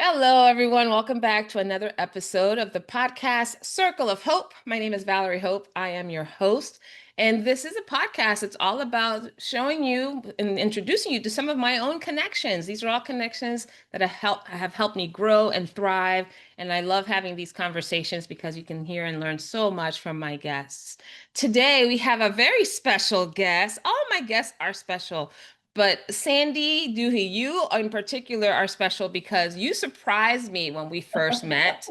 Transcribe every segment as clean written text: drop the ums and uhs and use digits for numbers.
Hello, everyone. Welcome back to another episode of the podcast Circle of Hope. My name is Valerie Hope. I am your host. And this is a podcast. It's all about showing you and introducing you to some of my own connections. These are all connections that have helped me grow and thrive. And I love having these conversations because you can hear and learn so much from my guests. Today, we have a very special guest. All my guests are special. But Sandy, Duhe, you in particular are special because you surprised me when we first met.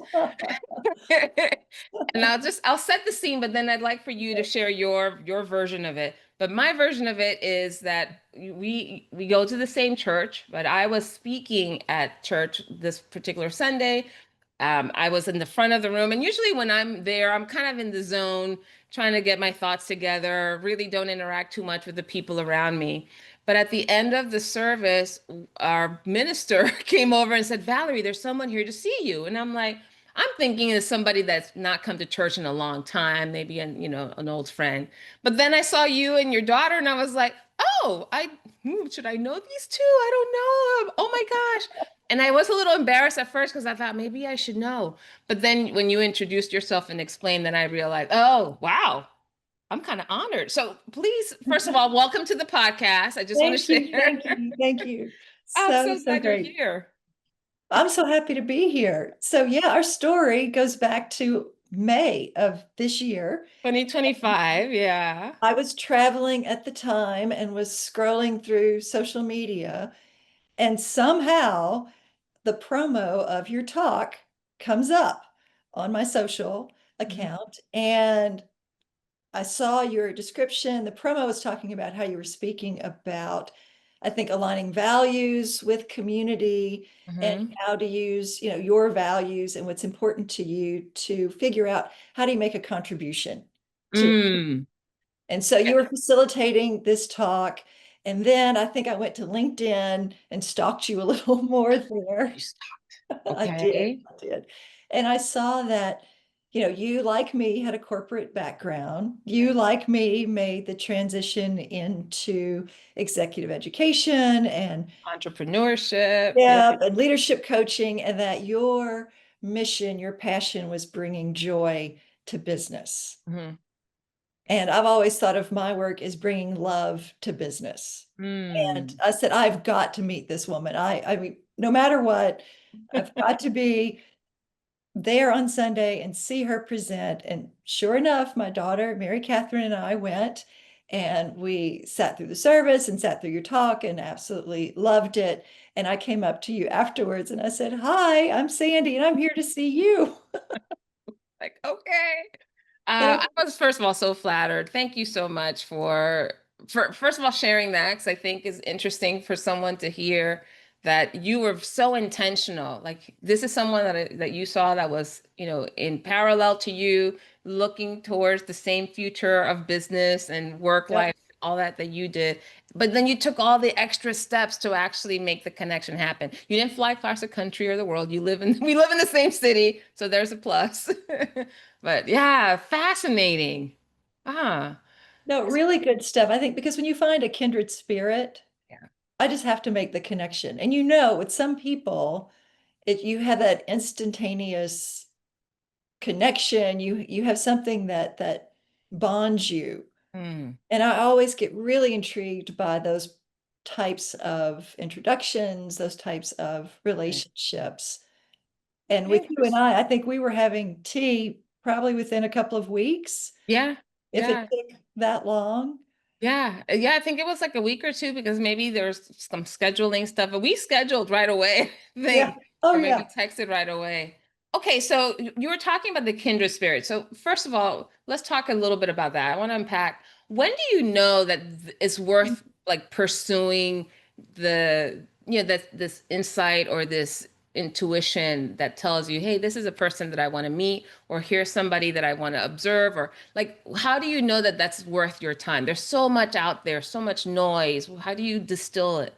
And I'll set the scene, but then I'd like for you to share your version of it. But my version of it is that we go to the same church, but I was speaking at church this particular Sunday. I was in the front of the room, and usually when I'm there, I'm kind of in the zone, trying to get my thoughts together, really don't interact too much with the people around me. But at the end of the service, our minister came over and said, Valerie, there's someone here to see you. And I'm like, I'm thinking it's somebody that's not come to church in a long time, maybe an old friend. But then I saw you and your daughter, and I was like, oh, should I know these two? I don't know. Oh my gosh. And I was a little embarrassed at first because I thought maybe I should know. But then when you introduced yourself and explained, then I realized, oh, wow, I'm kind of honored. So please, first of all, welcome to the podcast. I just want to Thank you, share. thank you, thank you. I'm So, so so glad you're great. here. I'm so happy to be here. So, yeah, our story goes back to May of this year. 2025, yeah. I was traveling at the time and was scrolling through social media, and somehow the promo of your talk comes up on my social Mhm. account. And I saw your description. The promo was talking about how you were speaking about, I think, aligning values with community and Mhm. how to use, your values and what's important to you to figure out how do you make a contribution to. Mm. And so Yeah. you were facilitating this talk. And then I think I went to LinkedIn and stalked you a little more there. You stopped. I did. Okay. I did. And I saw that, you like me had a corporate background. Yeah. You like me made the transition into executive education and Entrepreneurship. Yeah. yeah, and leadership coaching, and that your mission, your passion was bringing joy to business. Mhm. And I've always thought of my work as bringing love to business. And Mm. I said, I've got to meet this woman. I mean, no matter what, I've got to be there on Sunday and see her present. And sure enough, my daughter, Mary Catherine, and I went and we sat through the service and sat through your talk and absolutely loved it. And I came up to you afterwards and I said, Hi, I'm Sandy and I'm here to see you. Like, okay. And I, I was first of all so flattered. Thank you so much for first of all sharing that because I think is interesting for someone to hear that you were so intentional. Like this is someone that you saw that was, in parallel to you, looking towards the same future of business and work yep. life, all that you did. But then you took all the extra steps to actually make the connection happen. You didn't fly across the country or the world. We live in the same city, so there's a plus. But yeah, fascinating. Ah, No, really good stuff. I think because when you find a kindred spirit, yeah. I just have to make the connection. And with some people, you have that instantaneous connection. You have something that bonds you. Mm, And I always get really intrigued by those types of introductions, those types of right. relationships. And with you and Interesting. I think we were having tea probably within a couple of weeks, Yeah, if it yeah, took that long. yeah, yeah. I think it was like a week or two because maybe there's some scheduling stuff, but we scheduled right away, I Yeah. think, Oh, or maybe yeah. texted right away. Okay, so you were talking about the kindred spirit. So first of all, let's talk a little bit about that. I want to unpack. When do you know that it's worth like pursuing that this insight or this intuition that tells you, hey, this is a person that I want to meet, or here's somebody that I want to observe, or like, how do you know that that's worth your time? There's so much out there, so much noise. How do you distill it?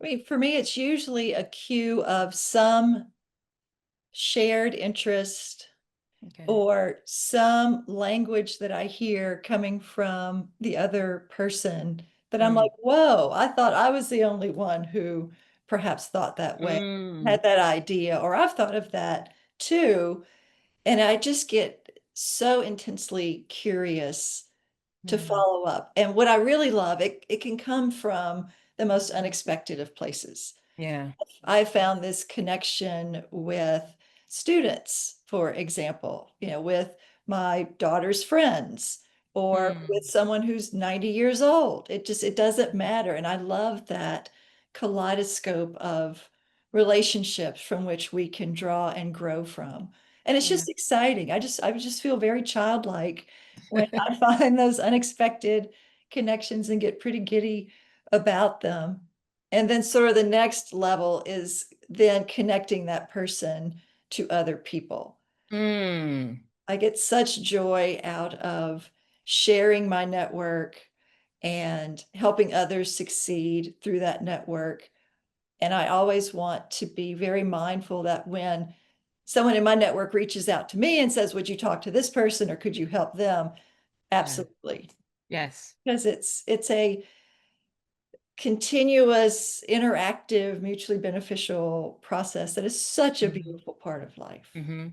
I mean, for me, it's usually a cue of some shared interest Okay. or some language that I hear coming from the other person that I'm Mm, like, whoa, I thought I was the only one who perhaps thought that way, Mm, had that idea, or I've thought of that too. And I just get so intensely curious to mm, follow up. And what I really love, it can come from the most unexpected of places. yeah. I found this connection with students, for example, with my daughter's friends or with Mm, someone who's 90 years old. It doesn't matter. And I love that kaleidoscope of relationships from which we can draw and grow from. And it's yeah. just exciting. I just feel very childlike when I find those unexpected connections and get pretty giddy about them. And then sort of the next level is then connecting that person to other people. Mm, I get such joy out of sharing my network and helping others succeed through that network. And I always want to be very mindful that when someone in my network reaches out to me and says, "Would you talk to this person or could you help them?" yeah. Absolutely. Yes. Because it's a continuous, interactive, mutually beneficial process that is such a Mm-hmm. beautiful part of life. Mm-hmm.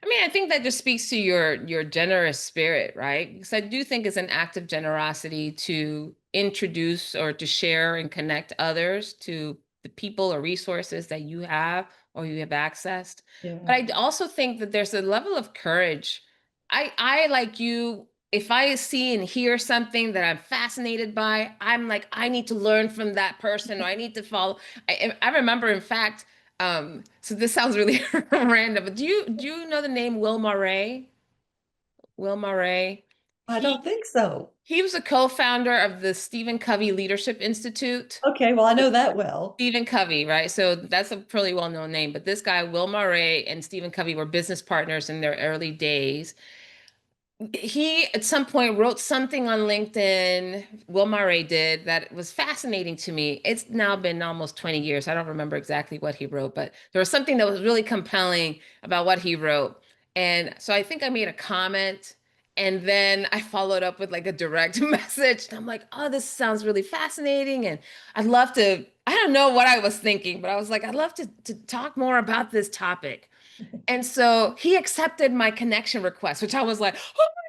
I mean, I think that just speaks to your generous spirit, right? Because I do think it's an act of generosity to introduce or to share and connect others to the people or resources that you have or you have accessed. Yeah. But I also think that there's a level of courage. I like you, if I see and hear something that I'm fascinated by, I'm like, I need to learn from that person or I need to follow. I remember, in fact, so this sounds really random, but do you know the name Will Murray? Will Murray. I He don't think so. he was a co-founder of the Stephen Covey Leadership Institute. Okay, well, I know that well. Stephen Covey, right? So that's a pretty well-known name, but this guy, Will Murray, and Stephen Covey were business partners in their early days. He at some point wrote something on LinkedIn, Will Murray did, that was fascinating to me. It's now been almost 20 years. I don't remember exactly what he wrote, but there was something that was really compelling about what he wrote. And so I think I made a comment and then I followed up with like a direct message. And I'm like, oh, this sounds really fascinating. And I'd love to, I don't know what I was thinking, but I was like, I'd love to talk more about this topic. And so he accepted my connection request, which I was like, oh my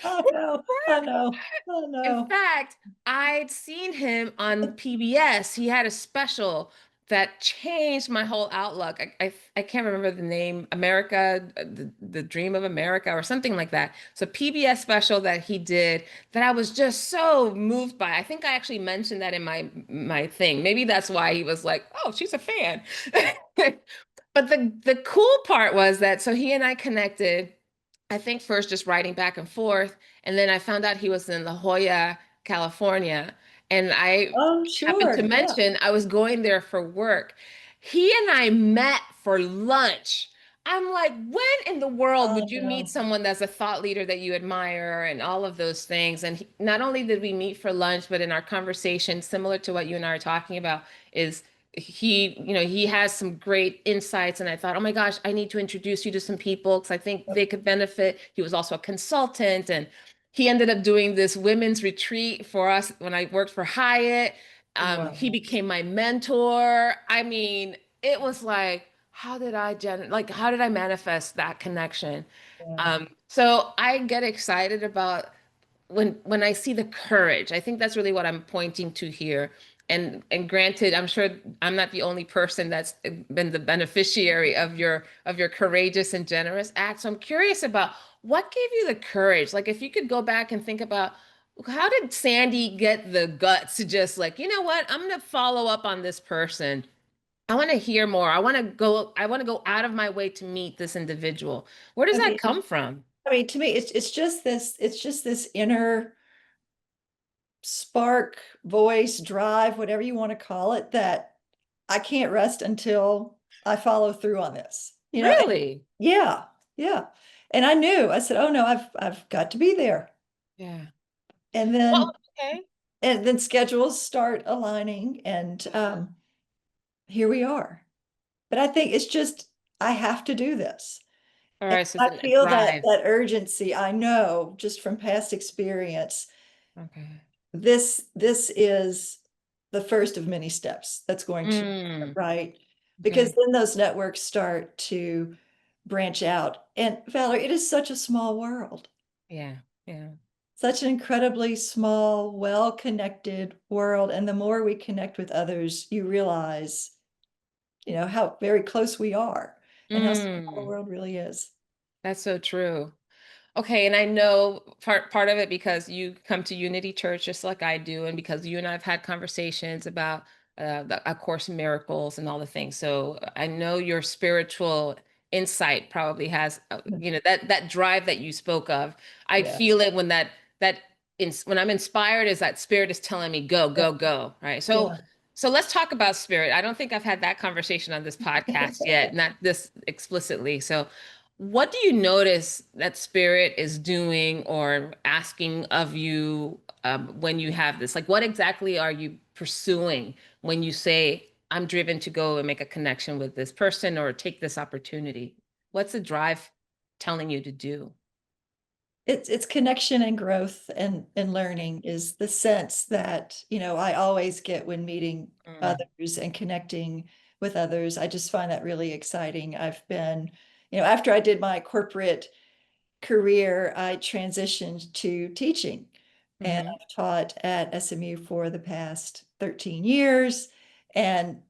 Oh gosh. no, I know. Oh In no. fact, I'd seen him on PBS. He had a special that changed my whole outlook. I can't remember the name, America, the Dream of America, or something like that. So PBS special that he did that I was just so moved by. I think I actually mentioned that in my thing. Maybe that's why he was like, "Oh, she's a fan." But the cool part was that so he and I connected, I think first just writing back and forth, and then I found out he was in La Jolla, California, and I Oh, happened to sure. Yeah. mention I was going there for work. He and I met for lunch. I'm like, when in the world Oh would you meet no. someone that's a thought leader that you admire and all of those things? And not only did we meet for lunch, but in our conversation, similar to what you and I are talking about, is he has some great insights. And I thought, oh my gosh, I need to introduce you to some people because I think they could benefit. He was also a consultant and he ended up doing this women's retreat for us when I worked for Hyatt. He Wow. became my mentor. I mean, it was like, how did I manifest that connection? Yeah. So I get excited about when I see the courage. I think that's really what I'm pointing to here. And granted, I'm sure I'm not the only person that's been the beneficiary of your courageous and generous act. So I'm curious about what gave you the courage? Like if you could go back and think about how did Sandy get the guts to just like, you know what, I'm gonna follow up on this person. I want to hear more. I want to go out of my way to meet this individual. Where does I that mean, come from? to me, it's just this inner spark, voice, drive, whatever you want to call it, that I can't rest until I follow through on this. And Really? yeah, yeah. And I knew, I said, oh no, I've got to be there. Yeah. And Well, then okay. schedules start aligning and here we are. But I think it's just I have to do this. All And right, so it's I a feel that drive. urgency. I know just from past experience, Okay. this is the first of many steps that's going to, Mm, right? Because okay. then those networks start to branch out. And Valerie, it is such a small world, Yeah. Yeah. such an incredibly small, well-connected world. And the more we connect with others, you realize, how very close we are and how small the Mm, world really is. that's so true. Okay, and I know part of it because you come to Unity Church just like I do, and because you and I have had conversations about A Course in Miracles and all the things. So I know your spiritual insight probably has, that drive that you spoke of. I Yeah. feel it when when I'm inspired, is that spirit is telling me go, Yeah. go, go, right? So Yeah. let's talk about spirit. I don't think I've had that conversation on this podcast yet, not this explicitly. So what do you notice that spirit is doing or asking of you when you have this? Like, what exactly are you pursuing when you say, I'm driven to go and make a connection with this person or take this opportunity? What's the drive telling you to do? It's connection and growth and learning is the sense that, I always get when meeting Mm, others and connecting with others. I just find that really exciting. I've been, after I did my corporate career, I transitioned to teaching, and mm-hmm, I've taught at SMU for the past 13 years. And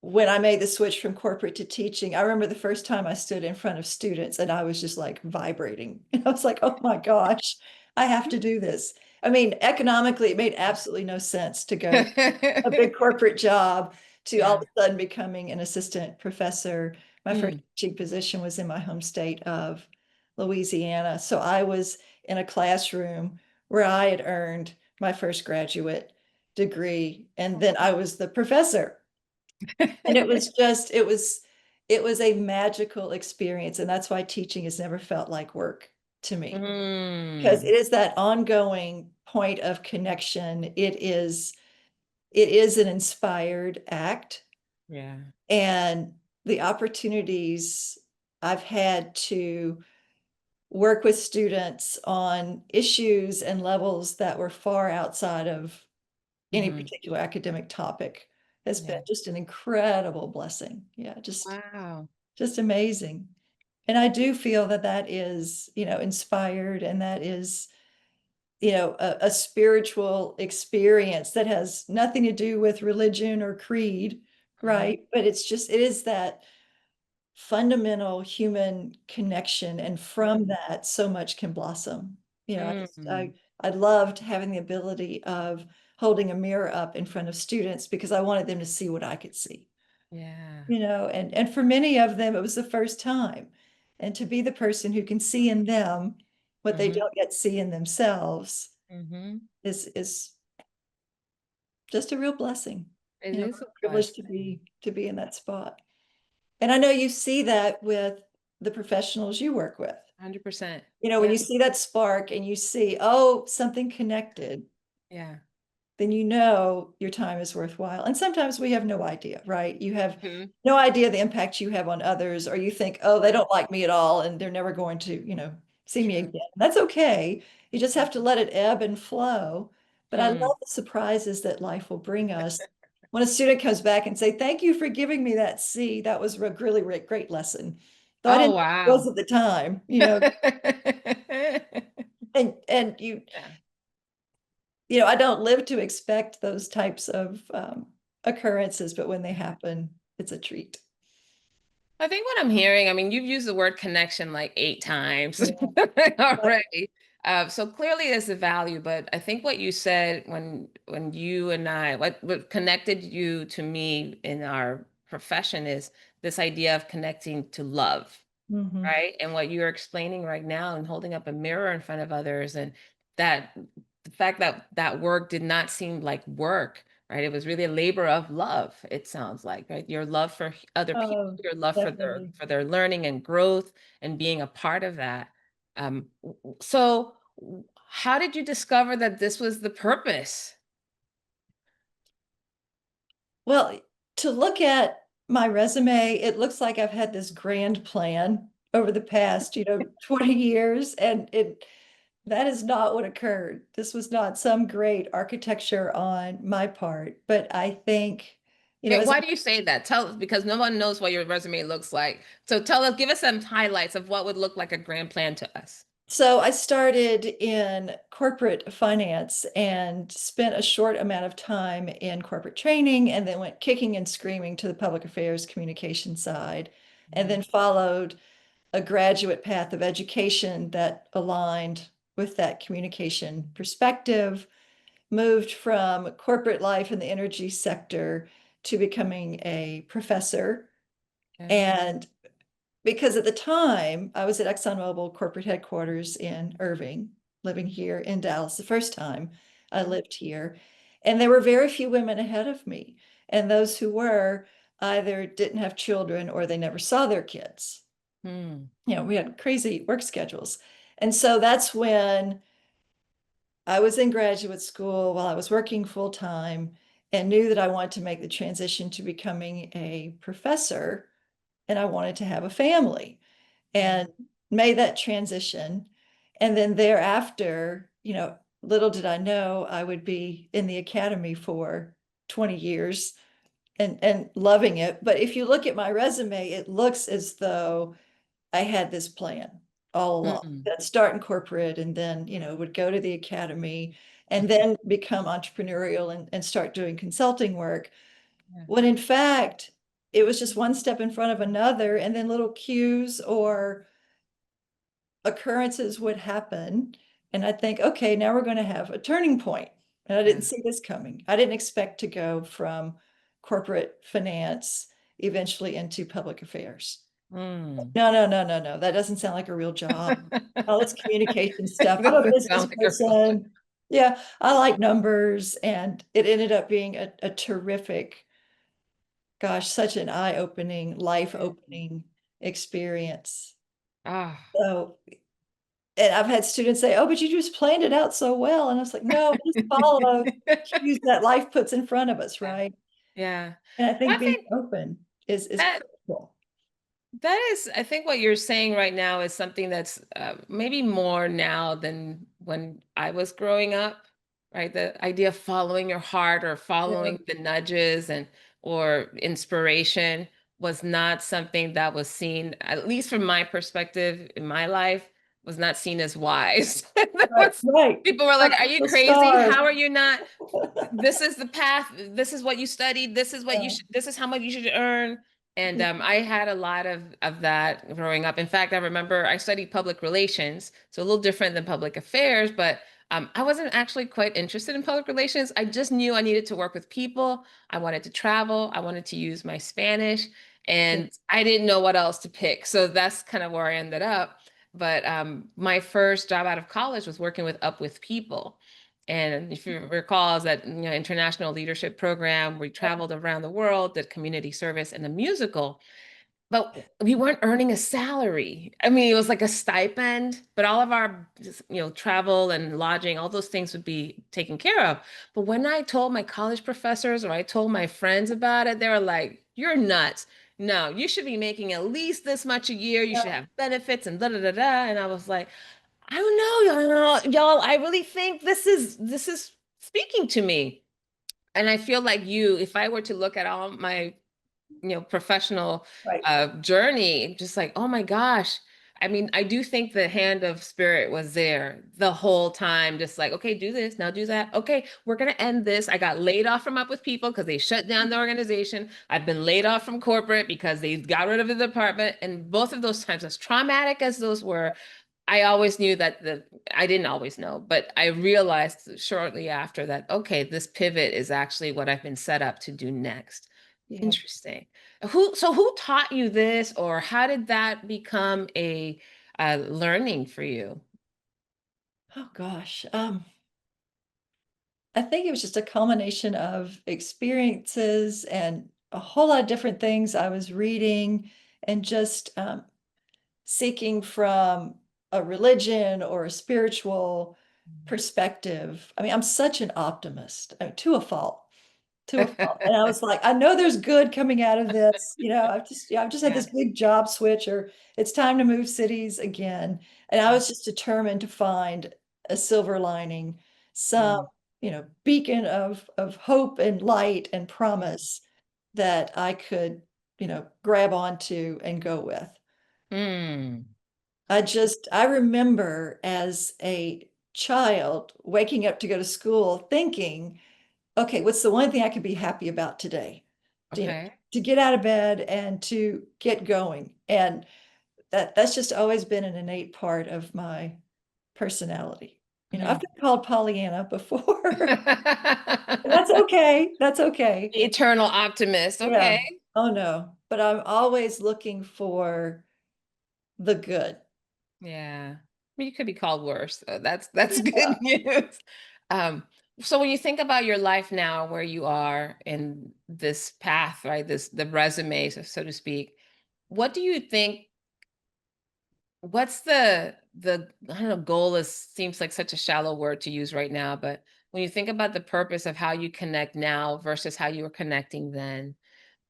when I made the switch from corporate to teaching, I remember the first time I stood in front of students and I was just like vibrating. And I was like, oh my gosh, I have to do this. I mean, economically, it made absolutely no sense to go from a big corporate job to all of yeah. a sudden becoming an assistant professor. My first Mm, teaching position was in my home state of Louisiana. So I was in a classroom where I had earned my first graduate degree, and then I was the professor, and it was a magical experience. And that's why teaching has never felt like work to me, because mm, it is that ongoing point of connection. It is an inspired act, yeah. and the opportunities I've had to work with students on issues and levels that were far outside of any Hmm. particular academic topic has been Yeah. just an incredible blessing. Yeah, Wow. just amazing. And I do feel that that is, inspired, and that is, a spiritual experience that has nothing to do with religion or creed, Hmm. right? But it is that fundamental human connection. And from Mm, that, so much can blossom. mm, I loved having the ability of holding a mirror up in front of students because I wanted them to see what I could see, yeah. and for many of them, it was the first time. And to be the person who can see in them what they Hmm. don't yet see in themselves Hmm. is just a real blessing. It is a Privileged to blessing. be in that spot. And I know you see that with the professionals you work with. 100%. When Yeah. you see that spark and you see, oh, something connected, Yeah. then your time is worthwhile. And sometimes we have no idea, right? You have Hmm. no idea the impact you have on others, or you think, oh, they True. don't like me at all and they're never going to, see me True. again. That's okay. You just have to let it ebb and flow. But I love Mm. the surprises that life will bring us. When a student comes back and say, thank you for giving me that C, that was a really, really great lesson. Though I Oh, didn't know it wow. was at the time, and Yeah. I don't live to expect those types of occurrences, but when they happen, it's a treat. I think what I'm hearing, I mean, you've used the word connection like 8 times Yeah. already. So clearly there's a value, but I think what you said when you and I, what connected you to me in our profession is this idea of connecting to love. Mhm. Right? And what you're explaining right now and holding up a mirror in front of others, and that the fact that that work did not seem like work, right? It was really a labor of love, it sounds like, right? Your love for other people, Oh, your love for definitely. their learning and growth and being a part of that. So how did you discover that this was the purpose? Well, to look at my resume, it looks like I've had this grand plan over the past, 20 years, and that is not what occurred. This was not some great architecture on my part, but I think, Wait, as why do you say that? Tell us, because no one knows what your resume looks like. So tell us, give us some highlights of what would look like a grand plan to us. so I started in corporate finance and spent a short amount of time in corporate training and then went kicking and screaming to the public affairs communication side and Mm, then followed a graduate path of education that aligned with that communication perspective, moved from corporate life in the energy sector to becoming a professor. okay. And because at the time I was at ExxonMobil corporate headquarters in Irving, living here in Dallas the first time I lived here. And there were very few women ahead of me. And those who were either didn't have children or they never saw their kids. Hmm. We had crazy work schedules. And so that's when I was in graduate school while I was working full time and knew that I wanted to make the transition to becoming a professor and I wanted to have a family Hmm. and made that transition. And then thereafter, little did I know I would be in the academy for 20 years and loving it. But if you look at my resume, it looks as though I had this plan all along. Mm. I'd start in corporate and then, would go to the academy and then become entrepreneurial and start doing consulting work. Yeah. When in fact, it was just one step in front of another, and then little cues or occurrences would happen. And I'd think, okay, now we're going to have a turning point. And I didn't Yeah. see this coming. I didn't expect to go from corporate finance eventually into public affairs. Mm. No, no, no, no, no. That doesn't sound like a real job. All this communication stuff. I'm a Doesn't business sound like a real job. person. Yeah, I like numbers. And it ended up being a terrific, gosh, such an eye-opening, Mm. life-opening experience. Ah. So, and I've had students say, "Oh, but you just planned it out so well." And I was like, "No, just follow cues that life puts in front of us, Yeah. right?" Yeah. And I think I being think open is that critical. that is, I think what you're saying right now is something that's maybe more now than when I was growing up, right? The idea of following your heart or Yeah, following the nudges and or inspiration was not something that was seen, at least from my perspective in my life, was not seen as wise. There right, was, right. people were like, "Are you The crazy? stars. How are you not? This is the path. This is what you studied. This is what you Yeah, should. This is how much you should earn." And yeah, I had a lot of that growing up. In fact, I remember I studied public relations, so a little different than public affairs, but I wasn't actually quite interested in public relations. I just knew I needed to work with people. I wanted to travel. I wanted to use my Spanish, yeah, and I didn't know what else to pick. So that's kind of where I ended up. But my first job out of college was working with Up With People. And if you recall, is that international leadership program, we traveled around the world, did community service and a musical, but we weren't earning a salary. I mean, it was like a stipend, but all of our, travel and lodging, all those things would be taken care of. But when I told my college professors or I told my friends about it, they were like, "You're nuts. No, you should be making at least this much a year. You should yeah, have benefits and da da da da." And I was like, I don't know, y'all. I really think this is speaking to me. And I feel like if I were to look at all my, professional right. journey, just like, oh my gosh. I mean, I do think the hand of spirit was there the whole time, just like, okay, do this, now do that. Okay, we're gonna end this. I got laid off from Up With People because they shut down the organization. I've been laid off from corporate because they got rid of the department. And both of those times, as traumatic as those were, I always knew that I didn't always know, but I realized shortly after that, okay, this pivot is actually what I've been set up to do next. Yeah. Interesting. So who taught you this, or how did that become a learning for you? Oh gosh. I think it was just a culmination of experiences and a whole lot of different things I was reading and just seeking from a religion or a spiritual perspective. I mean, I'm such an optimist, to a fault, to a fault. And I was like, I know there's good coming out of this. I've just had Yeah. this big job switch, or it's time to move cities again. And I Yeah. was just determined to find a silver lining, some, Mm. beacon of hope and light and Mm. promise that I could, grab onto and go with. Mm. I remember as a child waking up to go to school thinking, okay, what's the one thing I could be happy about today? Okay. To get out of bed and to get going. And that's just always been an innate part of my personality. I've Mm. been called Pollyanna before. That's okay. That's okay. Eternal optimist. Yeah. Okay. Oh no. But I'm always looking for the good. Yeah. You could be called worse. So that's Yeah. good news. Um, so when you think about your life now, where you are in this path, right? The resume, so to speak, what do you think? What's the I don't know, goal is seems like such a shallow word to use right now, but when you think about the purpose of how you connect now versus how you were connecting then,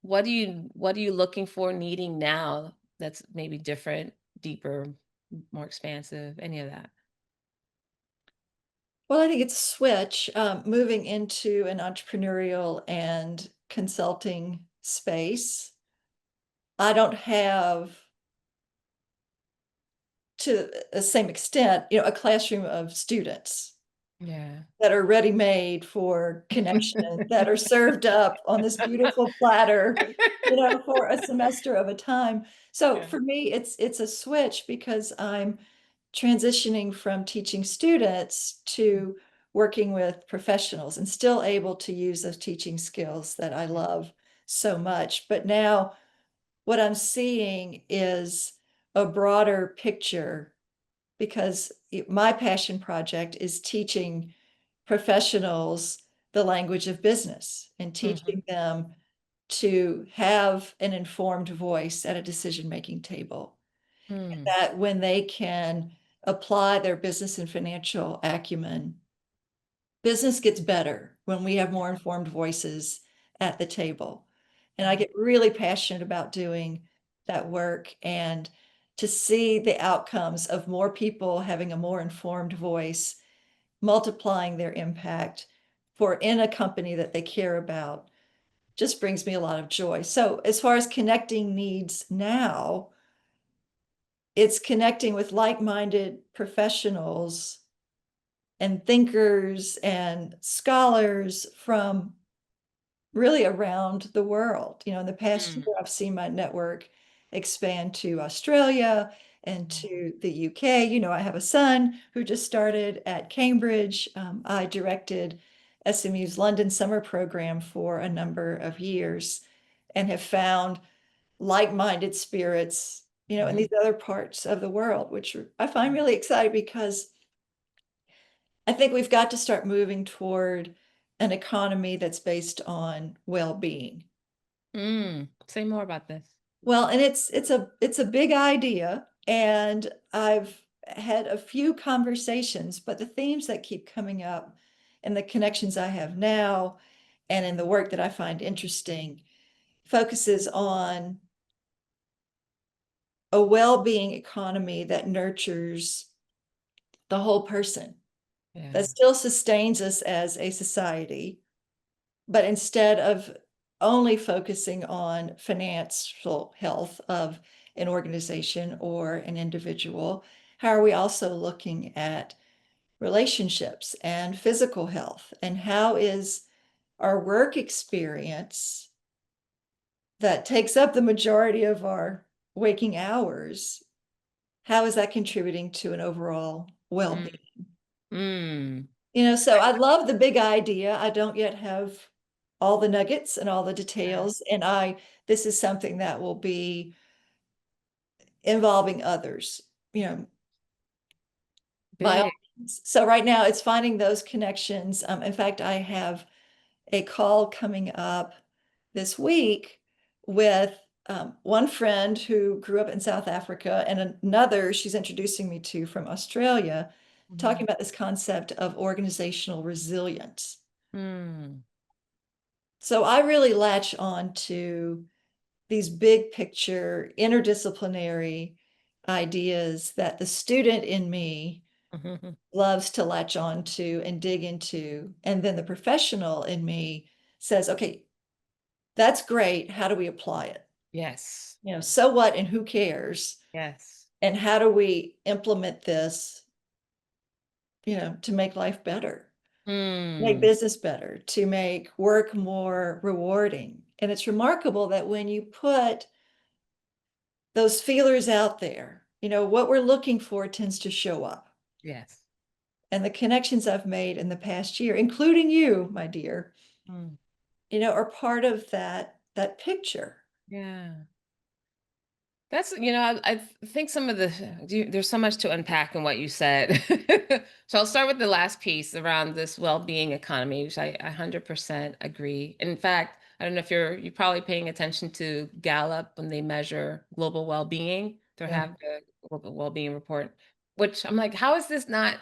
what are you looking for, needing now that's maybe different, deeper, more expansive, any of that? Well, I think it's a switch, moving into an entrepreneurial and consulting space. I don't have to the same extent, a classroom of students Yeah. that are ready made for connection, that are served up on this beautiful platter, for a semester of a time. So Yeah. for me, it's a switch because I'm transitioning from teaching students to working with professionals and still able to use those teaching skills that I love so much. But now what I'm seeing is a broader picture because my passion project is teaching professionals the language of business and Mhm. teaching them to have an informed voice at a decision-making table. Mm. That when they can apply their business and financial acumen, business gets better when we have more informed voices at the table. And I Mhm. get really passionate about doing that work and to see the outcomes of more people having a more informed voice, multiplying their impact for in a company that they care about just brings me a lot of joy. So as far as connecting needs now, it's connecting with like-minded professionals and thinkers and scholars from really around the world. In the past Mm. year, I've seen my network expand to Australia and Mhm. to the UK. I have a son who just started at Cambridge. I directed SMU's London summer program for a number of years and have found like-minded spirits, in these Mhm. other parts of the world, which I find really exciting because I think we've got to start moving toward an economy that's based on well-being. Say more about this. Well, and it's a big idea, and I've had a few conversations, but the themes that keep coming up and the connections I have now and in the work that I find interesting focuses on a well-being economy that nurtures the whole person, Yeah. that still sustains us as a society, but instead of only focusing on financial health of an organization or an individual, how are we also looking at relationships and physical health? And how is our work experience that takes up the majority of our waking hours, how is that contributing to an overall Mm. well-being? Mm. So I love the big idea. I don't yet have all the nuggets and all the Yeah. details. And this is something that will be involving others, you know, by all Big. means. So right now it's finding those connections. In fact, I have a call coming up this week with one friend who grew up in South Africa and another she's introducing me to from Australia, talking Mhm. about this concept of organizational resilience. Mm. So I really latch on to these big picture, interdisciplinary ideas that the student in me Mhm. loves to latch on to and dig into. And then the professional in me says, okay, that's great. How do we apply it? Yes. So what and who cares? Yes. And how do we implement this, to make life better, make Mm. business better, to make work more rewarding? And it's remarkable that when you put those feelers out there, what we're looking for tends to show up. Yes. And the connections I've made in the past year, including you, my dear, Mm. are part of that picture. Yeah. That's, I think some of there's so much to unpack in what you said. So I'll start with the last piece around this well-being economy, which I 100% agree. In fact, I don't know if you're probably paying attention to Gallup when they measure global well-being. They Yeah. have the global well-being report, which I'm like, how is this not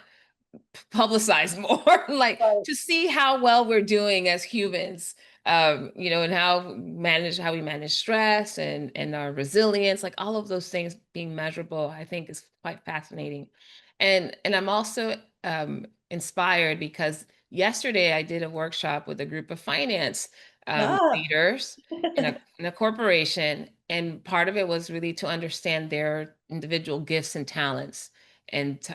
publicized more? Like, Right. to see how well we're doing as humans, and how we manage stress and our resilience, like all of those things being measurable, I think is quite fascinating. And I'm also inspired because yesterday I did a workshop with a group of finance Ah, leaders in a corporation, and part of it was really to understand their individual gifts and talents, and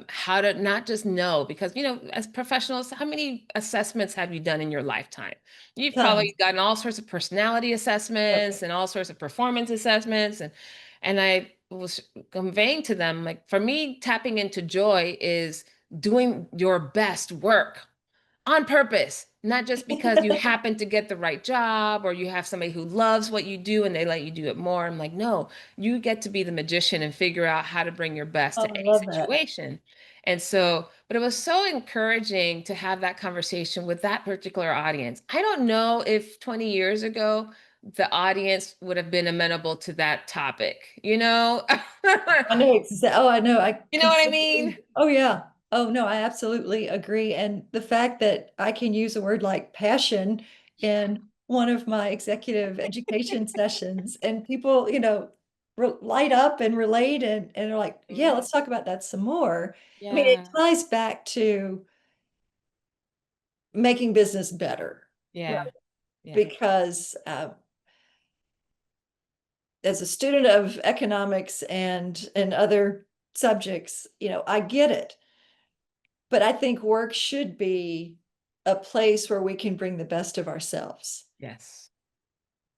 how to not just know, because as professionals, how many assessments have you done in your lifetime? You've probably tons. gotten all sorts of personality Yep. assessments and all sorts of performance assessments, and I was conveying to them, like, for me, tapping into joy is doing your best work on purpose, not just because you happen to get the right job or you have somebody who loves what you do and they let you do it more. I'm like, no, you get to be the magician and figure out how to bring your best Oh, to I any love that. situation. And so, but it was so encouraging to have that conversation with that particular audience. I don't know if 20 years ago, the audience would have been amenable to that topic, you know? I know Oh, I know. I You know what I completely. mean? Oh, yeah. Oh, no, I absolutely agree. And the fact that I can use a word like passion in one of my executive education sessions, and people, light up and relate, and are like, yeah, Mhm. let's talk about that some more. I mean, it Yeah, ties back to making business better, right? yeah, yeah. Because as a student of economics and other subjects, I get it. But I think work should be a place where we can bring the best of ourselves. Yes.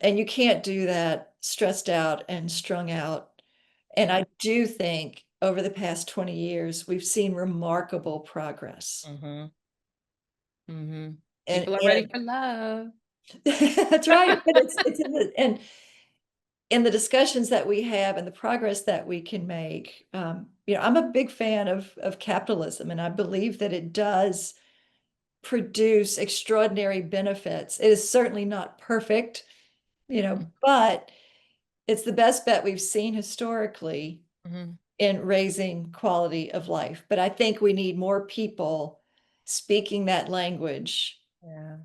And you can't do that stressed out and strung out. And I do think over the past 20 years, we've seen remarkable progress. Mhm. Mhm. And People are ready and for love. that's right. But it's and in the discussions that we have and the progress that we can make. I'm a big fan of capitalism, and I believe that it does produce extraordinary benefits. It is certainly not perfect, but it's the best bet we've seen historically Mhm. in raising quality of life. But I think we need more people speaking that language Yeah.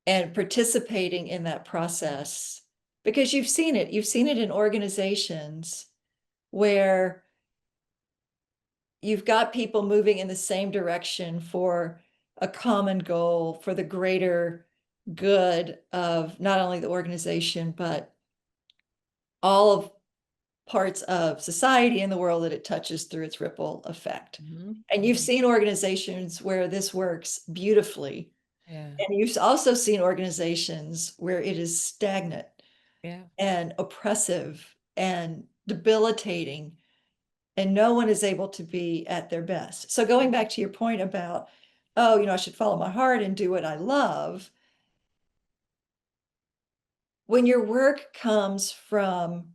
and participating in that process, because you've seen it. You've seen it in organizations where you've got people moving in the same direction for a common goal, for the greater good of not only the organization, but all of parts of society and the world that it touches through its ripple effect. Mhm. And you've Mhm. seen organizations where this works beautifully. Yeah. And you've also seen organizations where it is stagnant Yeah. and oppressive and debilitating, and no one is able to be at their best. So going back to your point about, oh, I should follow my heart and do what I love. When your work comes from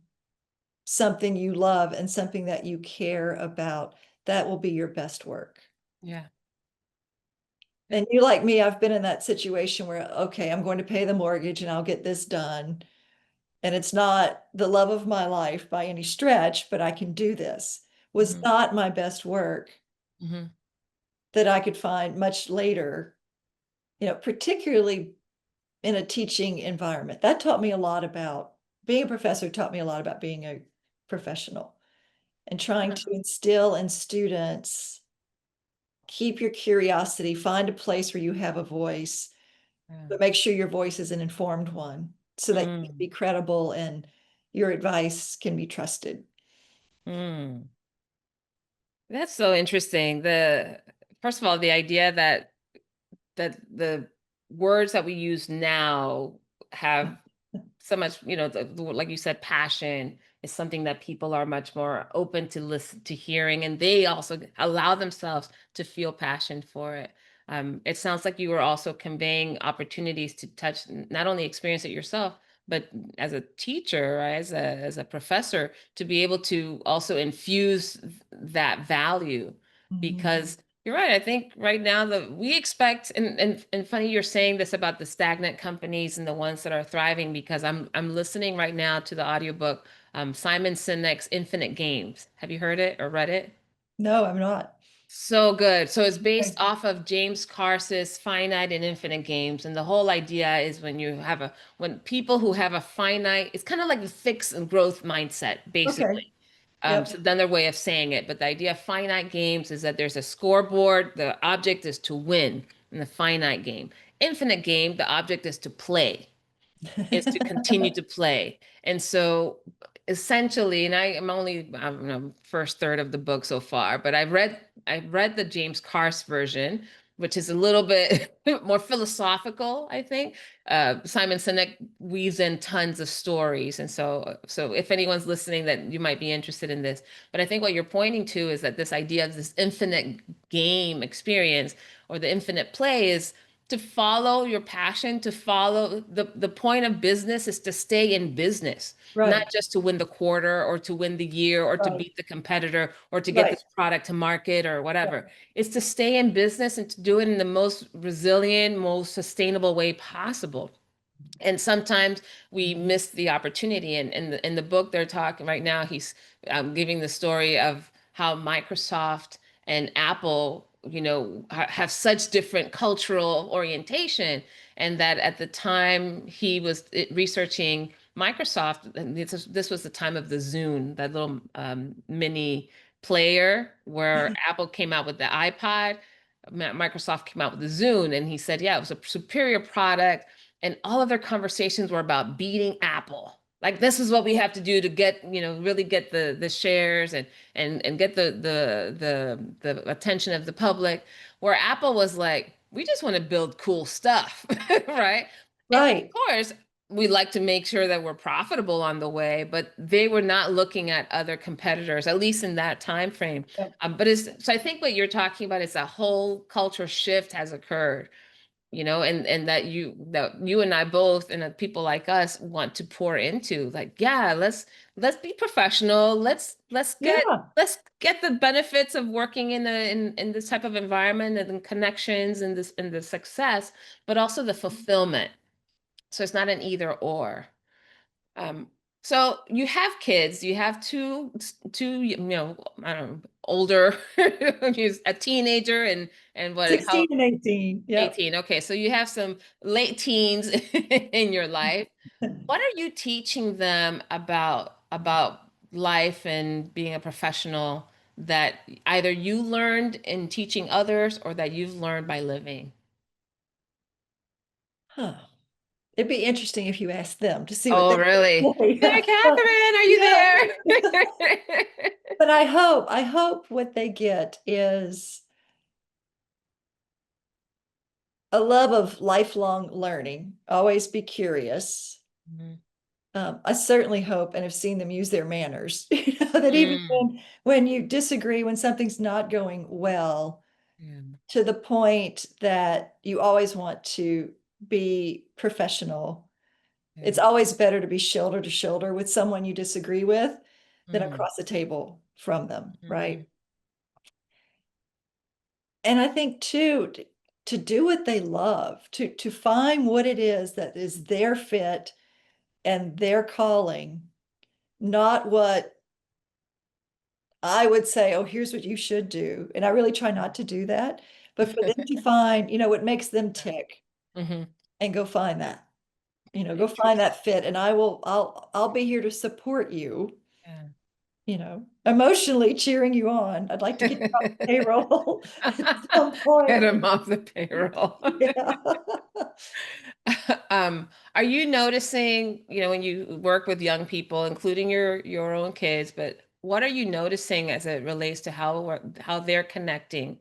something you love and something that you care about, that will be your best work. Yeah. Yeah. And you, like me, I've been in that situation where, okay, I'm going to pay the mortgage and I'll get this done. And it's not the love of my life by any stretch, but I can do this. Was Mhm. not my best work Mhm. that I could find much later, particularly in a teaching environment. That taught me a lot about being a professor, taught me a lot about being a professional and trying Yeah. to instill in students keep your curiosity, find a place where you have a voice, Yeah. but make sure your voice is an informed one so that you can Mm, be credible and your advice can be trusted. mm. That's so interesting. The first of all, the idea that the words that we use now have so much, like you said, passion is something that people are much more open to listen to hearing, and they also allow themselves to feel passion for it. It sounds like you were also conveying opportunities to touch, not only experience it yourself, but as a teacher, right, as a professor, to be able to also infuse that value. Mhm. Because you're right. I think right now that we expect, and funny you're saying this about the stagnant companies and the ones that are thriving, because I'm listening right now to the audiobook, Simon Sinek's Infinite Games. Have you heard it or read it? No, I'm not. So good. So it's based Okay. off of James Carson's Finite and Infinite Games. And the whole idea is when people who have a finite, it's kind of like the fixed and growth mindset, Okay. basically. Yep. So another way of saying it, but the idea of finite games is that there's a scoreboard. The object is to win in the finite game. Infinite game, the object is to play, is to continue to play. And so essentially, and I am only, I don't know, first third of the book so far, but I read the James Carse version, which is a little bit more philosophical, I think. Simon Sinek weaves in tons of stories. And so if anyone's listening that you might be interested in this, but I think what you're pointing to is that this idea of this infinite game experience or the infinite play is to follow your passion, to follow the point of business is to stay in business, not Right. just to win the quarter or to win the year or to Right. beat the competitor or to get Right. this product to market or Yeah. whatever. It's to stay in business and to do it in the most resilient, most sustainable way possible. And sometimes we miss the opportunity. And in the book, they're talking right now, he's giving the story of how Microsoft and Apple, have such different cultural orientation. And that at the time he was researching Microsoft, and this was the time of the Zune, that little mini player where Apple came out with the iPod. Microsoft came out with the Zune, and he said, yeah, it was a superior product, and all of their conversations were about beating Apple. Like this is what we have to do to get, really get the shares and get the attention of the public. Where Apple was like, we just want to build cool stuff, right? And of Right. course, we like to make sure that we're profitable on the way, but they were not looking at other competitors, at least in that time frame. Yep. But I think what you're talking about is a whole culture shift has occurred, and that you and I both and people like us want to pour into, like, yeah, let's be professional. Yeah. Let's get the benefits of working in this type of environment and the connections and this and the success, but also the fulfillment. So it's not an either or. Um, so you have kids, you have two, I don't know, older, a teenager and what, how 16 and 18. Yep. 18. Okay, so you have some late teens in your life. What are you teaching them about life and being a professional that either you learned in teaching others or that you've learned by living? Huh. It'd be interesting if you asked them to see what Oh, they really? say. Mary But, Catherine, are you yeah. there? But I hope what they get is a love of lifelong learning. Always be curious. Mhm. I certainly hope and have seen them use their manners. That even Mm, when you disagree, when something's not going well, yeah, to the point that you always want to be professional. yeah. It's always better to be shoulder to shoulder with someone you disagree with than Mm, across the table from them, mhm, right? And I think too, to do what they love, to find what it is that is their fit and their calling, not what I would say, oh, here's what you should do. And I really try not to do that, but for them to find, what makes them tick mhm. and go find that, go find that fit. And I'll be here to support you, Yeah. emotionally cheering you on. I'd like to get you off the payroll at some Get point. them off the payroll. Yeah. Are you noticing, when you work with young people, including your own kids, but what are you noticing as it relates to how they're connecting,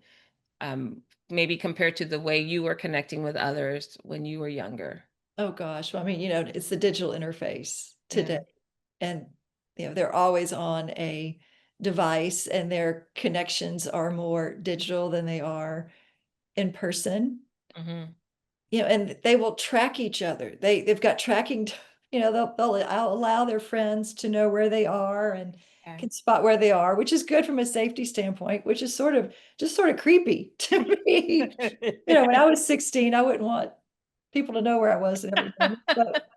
maybe compared to the way you were connecting with others when you were younger? Oh gosh. Well, I mean, it's the digital interface today. Yeah. And they're always on a device and their connections are more digital than they are in person. Hmm. And they will track each other. They've got tracking, they'll allow their friends to know where they are and Okay. can spot where they are, which is good from a safety standpoint, which is sort of creepy to me. When I was 16, I wouldn't want people to know where I was at every moment. But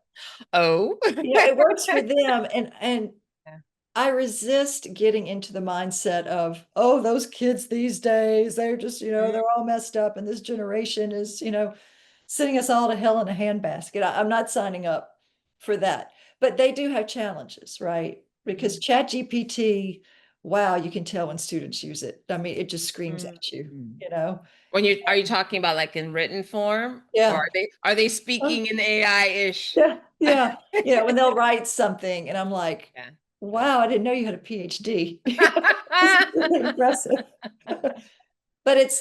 Oh. it works for them. And Yeah. I resist getting into the mindset of, oh, those kids these days, they're just, they're all messed up and this generation is, sending us all to hell in a handbasket. I'm not signing up for that. But they do have challenges, right? Because Mhm. ChatGPT, wow, you can tell when students use it. I mean, it just screams Mhm. at you, Mhm. you know? When are you talking about like in written form, or Yeah. are they Uh, speaking in AI-ish? Yeah. Yeah. When they'll write something and I'm like, Yeah. wow, I didn't know you had a PhD. This is really impressive. But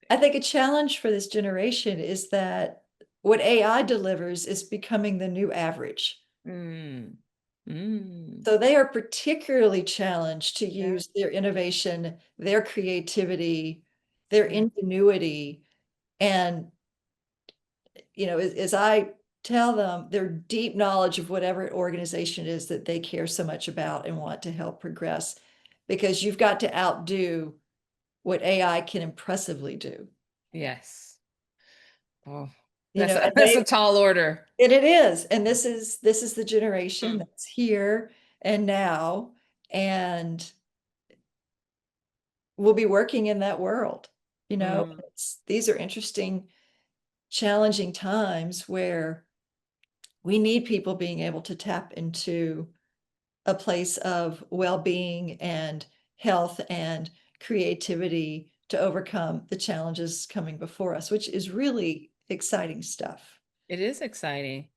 I think a challenge for this generation is that what AI delivers is becoming the new average. Mm. Mm. So they are particularly challenged to Yeah. use their innovation, their creativity, their Yeah. ingenuity. And, as I tell them, their deep knowledge of whatever organization it is that they care so much about and want to help progress, because you've got to outdo what AI can impressively do. Yes. Oh, You know, and that's a tall order. it is, and this is the generation Mm. that's here and now, and we'll be working in that world. Mm. These are interesting, challenging times where we need people being able to tap into a place of well-being and health and creativity to overcome the challenges coming before us, which is really exciting stuff. It is exciting.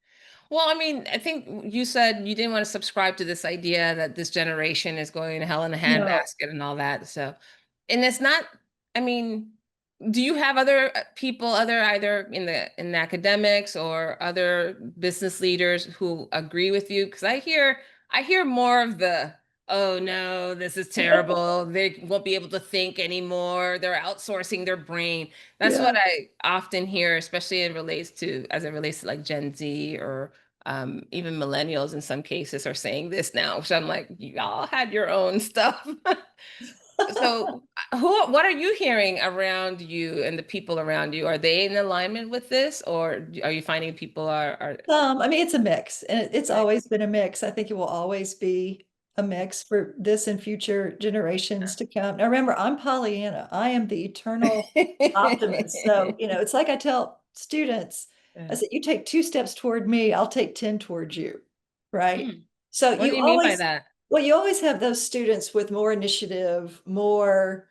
Well, I mean, I think you said you didn't want to subscribe to this idea that this generation is going to hell in a No, handbasket and all that. So, and it's not, I mean, do you have other people, other either in the academics or other business leaders who agree with you? Because I hear more of the, oh no, this is terrible. They won't be able to think anymore. They're outsourcing their brain. That's yeah. what I often hear, especially as it relates to like Gen Z or even millennials in some cases are saying this now. So I'm like, y'all had your own stuff. So what are you hearing around you and the people around you? Are they in alignment with this, or are you finding people are I mean, it's a mix, and it's always mixed? been a mix. I think it will always be a mix for this and future generations to come. Now, remember, I'm Pollyanna. I am the eternal optimist. So, it's like I tell students, I Yeah. said, you take 2 steps toward me, I'll take 10 towards you, right? Hmm. So What do you mean by that? you always have those students with more initiative, more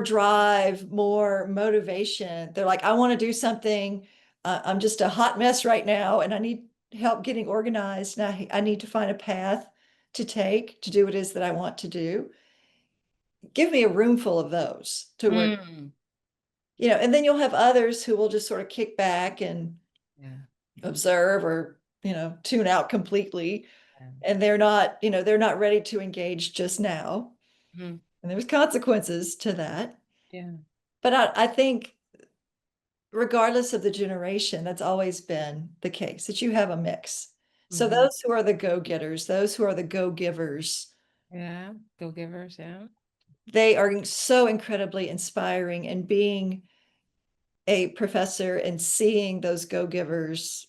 drive, more motivation. They're like, I want to do something. I'm just a hot mess right now, and I need help getting organized. And I need to find a path to take to do what it is that I want to do. Give me a room full of those to work, Mm. and then you'll have others who will just sort of kick back and Yeah. observe or, tune out completely. Yeah. And they're not ready to engage just now. Mhm. And there's consequences to that. Yeah. But I think regardless of the generation, that's always been the case, that you have a mix. So Mhm. those who are the go-getters, those who are the go-givers, Yeah. Go givers. Yeah. they are so incredibly inspiring, and being a professor and seeing those go-givers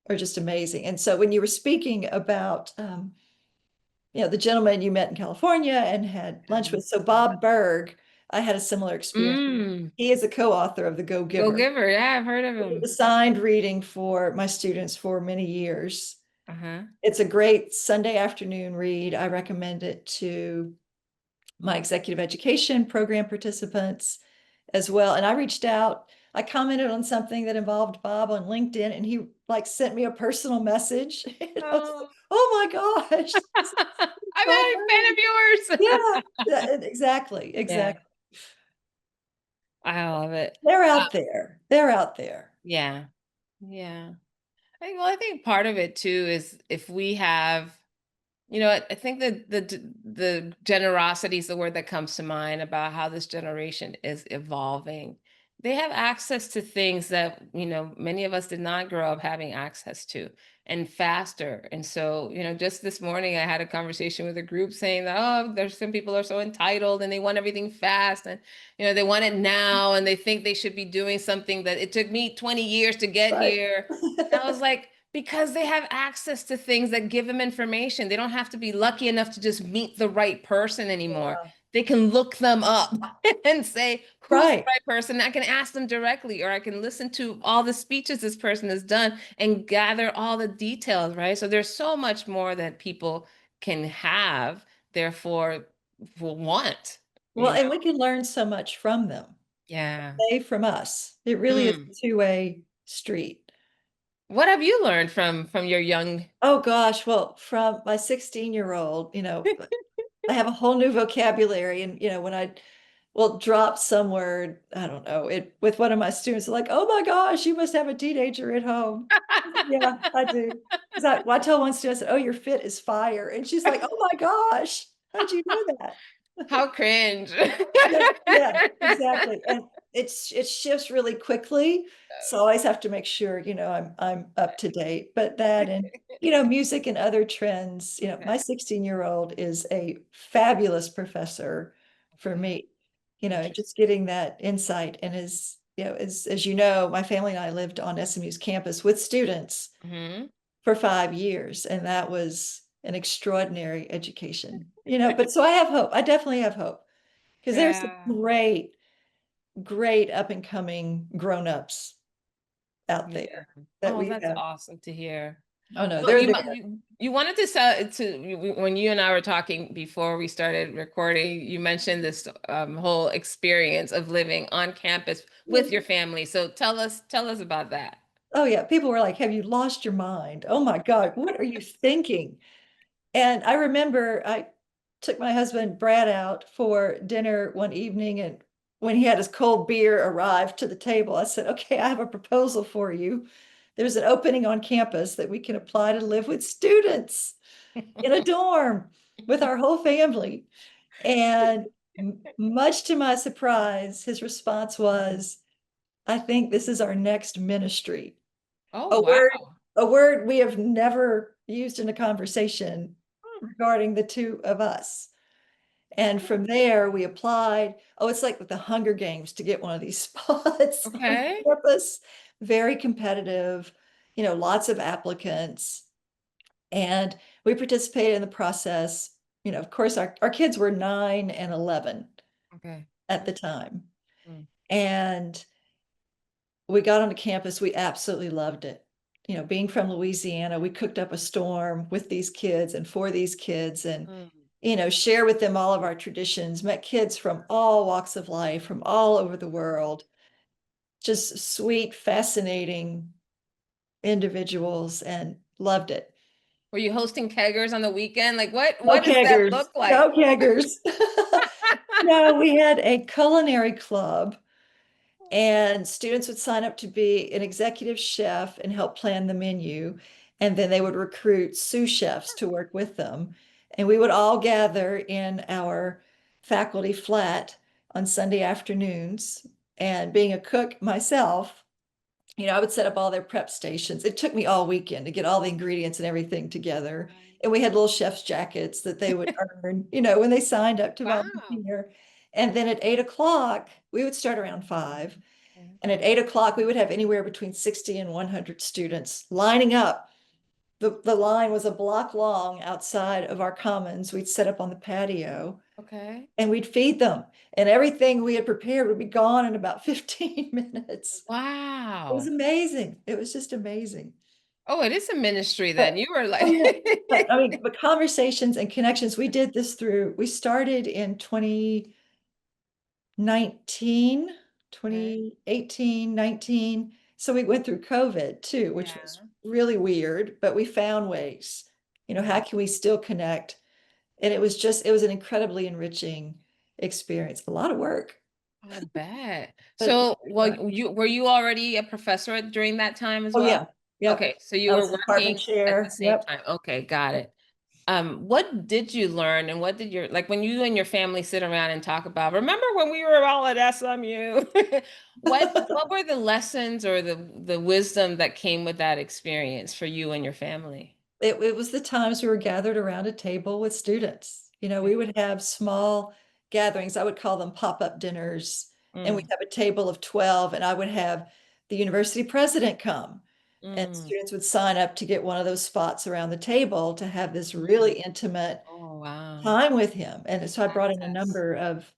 are just amazing. And so when you were speaking about the gentleman you met in California and had lunch with, so Bob Berg, I had a similar experience. Mm. He is a co-author of The Go Go-Giver. giver. Yeah, I've heard of He did him. assigned reading for my students for many years. Uh-huh. It's a great Sunday afternoon read. I recommend it to my executive education program participants as well. And I reached out, I commented on something that involved Bob on LinkedIn, and he like sent me a personal message. And I was like, Oh. oh my gosh, this is I'm so a fan great. of yours. Yeah, exactly, Yeah, exactly. I love it. They're Uh, out there. They're out there. yeah, yeah. I think part of it too is if we have, I think that the generosity is the word that comes to mind about how this generation is evolving. They have access to things that, many of us did not grow up having access to, and faster. And so, just this morning I had a conversation with a group saying that, oh, there's some people are so entitled and they want everything fast, and they want it now, and they think they should be doing something that it took me 20 years to get Right. here. And I was like, because they have access to things that give them information. They don't have to be lucky enough to just meet the right person anymore. Yeah. They can look them up and say, who's the Right. right person? I can ask them directly, or I can listen to all the speeches this person has done and gather all the details, right? So there's so much more that people can have, therefore, will want, Well, you know? and we can learn so much from them. Yeah. They from us. It really is a Mm. two-way street. What have you learned from your young? Oh gosh, well, from my 16-year-old, I have a whole new vocabulary. And, when I will drop some word, I don't know, it with one of my students, like, oh my gosh, you must have a teenager at home. Yeah, I do. Because I tell one student, I said, oh, your fit is fire. And she's like, oh my gosh, how'd you know that? How cringe. Yeah, yeah, exactly. And it shifts really quickly. So I always have to make sure, I'm up to date. But that and music and other trends, my 16-year-old is a fabulous professor for Okay. me. Interesting. Just getting that insight. And as you know, my family and I lived on SMU's campus with students Hmm. for 5 years, and that was an extraordinary education. But so I have hope. I definitely have hope. Because there's some Yeah. great, great up and coming grown-ups out Yeah. there that Oh, we that's have. awesome to hear. Oh no, Well, they're you there. mu- you wanted to sell when you and I were talking before we started recording, you mentioned this whole experience of living on campus with your family. So tell us about that. Oh yeah, people were like, "Have you lost your mind? Oh my God, what are you thinking?" And I remember I took my husband Brad out for dinner one evening, and when he had his cold beer arrive to the table, I said, "Okay, I have a proposal for you. There's an opening on campus that we can apply to live with students in a dorm with our whole family." And much to my surprise, his response was, I think this is our next ministry. Oh, A wow. word, a word we have never used in a conversation regarding the two of us. And from there, we applied. Oh, it's like with the Hunger Games to get one of these spots on Okay. campus. Very competitive, lots of applicants. And we participated in the process. Of course, our kids were 9 and 11 Okay. at the time. Mm, And we got onto campus. We absolutely loved it. Being from Louisiana, we cooked up a storm with these kids and for these kids, and, mm. share with them all of our traditions, met kids from all walks of life, from all over the world. Just sweet, fascinating individuals, and loved it. Were you hosting keggers on the weekend? Like Go what does that keggers, look like? go keggers. No, we had a culinary club, and students would sign up to be an executive chef and help plan the menu. And then they would recruit sous chefs to work with them. And we would all gather in our faculty flat on Sunday afternoons. And being a cook myself, I would set up all their prep stations. It took me all weekend to get all the ingredients and everything together. And we had little chef's jackets that they would earn, when they signed up to Wow. volunteer. And then at 8 o'clock, we would start around 5. Okay. And at 8 o'clock, we would have anywhere between 60 and 100 students lining up. The line was a block long outside of our commons. We'd set up on the patio Okay. and we'd feed them. And everything we had prepared would be gone in about 15 minutes. It was Wow. amazing. It was just amazing. Oh, it is a ministry then. But You were oh like, yeah, but I mean, but conversations and connections, we did this through, we started in 2019, okay. 2018, 19. So we went through COVID too, which was Yeah. really weird, but we found ways, how Yeah. can we still connect? And it was an incredibly enriching experience, a lot of work, I bet. but So, very well, fun. you were you already a professor during that time as Oh well? yeah, yep. Okay, so you I were was a department working at the chair. same Yep. time. Okay, got it. What did you learn and what did your like when you and your family sit around and talk about, remember when we were all at SMU? What were the lessons or the wisdom that came with that experience for you and your family? It was the times we were gathered around a table with students. We would have small gatherings. I would call them pop-up dinners. And we'd Mm, have a table of 12, and I would have the university president come. And mm, students would sign up to get one of those spots around the table to have this mm. really intimate Oh, wow. time with him. And so I brought in a Access. number of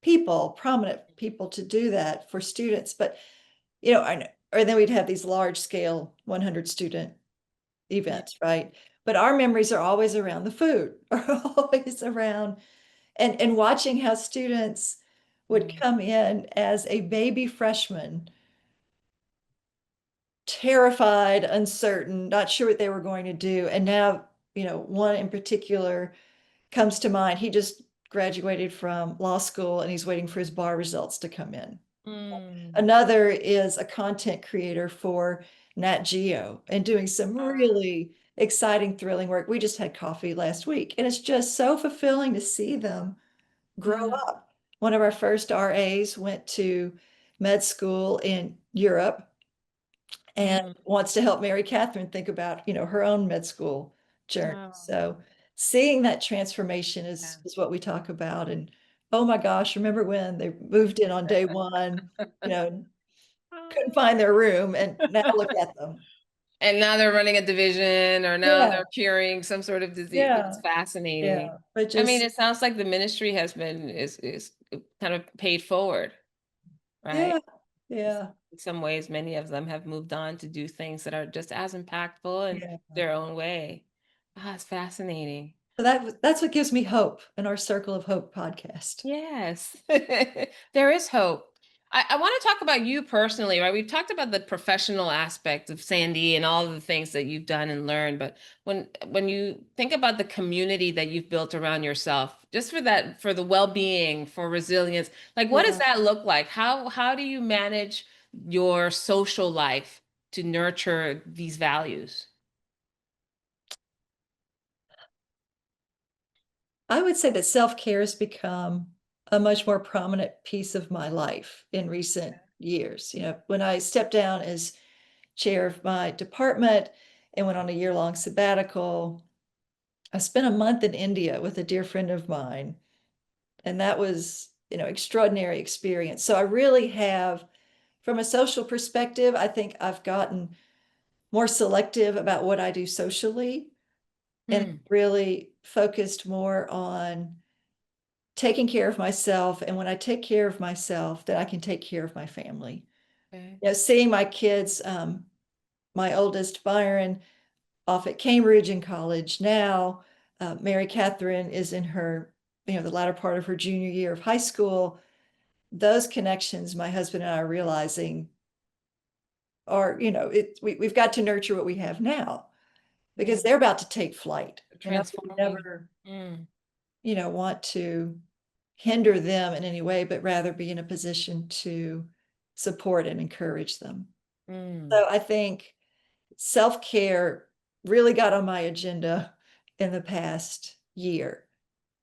people, prominent people, to do that for students. But, or then we'd have these large scale 100 student Mm, events, right? But our memories are always around the food, are always around and watching how students would mm, come in as a baby freshman, terrified, uncertain, not sure what they were going to do. And now, one in particular comes to mind. He just graduated from law school and he's waiting for his bar results to come in. mm. Another is a content creator for Nat Geo and doing some really exciting, thrilling work. We just had coffee last week, and it's just so fulfilling to see them grow Yeah. up. One of our first RAs went to med school in Europe and Mm. wants to help Mary Catherine think about, her own med school journey. Oh, So seeing that transformation yeah. is what we talk about. And oh my gosh, remember when they moved in on day one, couldn't find their room, and now look at them. And now they're running a division or now Yeah, they're curing some sort of disease. It's yeah, fascinating. yeah. But I mean, just, it sounds like the ministry has been is kind of paid forward, right? yeah, It's- yeah, In some ways, many of them have moved on to do things that are just as impactful in yeah. their own way. Ah, it's fascinating. So that's what gives me hope in our Circle of Hope podcast. Yes, there is hope. I want to talk about you personally, right? We've talked about the professional aspect of Sandy and all of the things that you've done and learned, but when you think about the community that you've built around yourself, just for that, for the well-being, for resilience, like what does Yeah. that look like? How do you manage your social life to nurture these values? I would say that self-care has become a much more prominent piece of my life in recent years. When I stepped down as chair of my department and went on a year-long sabbatical, I spent a month in India with a dear friend of mine, and that was, extraordinary experience. So I really have, from a social perspective, I think I've gotten more selective about what I do socially and Hmm. really focused more on taking care of myself. And when I take care of myself, then I can take care of my family. Okay. Seeing my kids, my oldest Byron off at Cambridge in college now, Mary Catherine is in her, the latter part of her junior year of high school. Those connections my husband and I are realizing are, we've got to nurture what we have now Yeah. because they're about to take flight. And I would Transforming. never, Mm, want to hinder them in any way, but rather be in a position to support and encourage them. mm. So I think self-care really got on my agenda in the past year.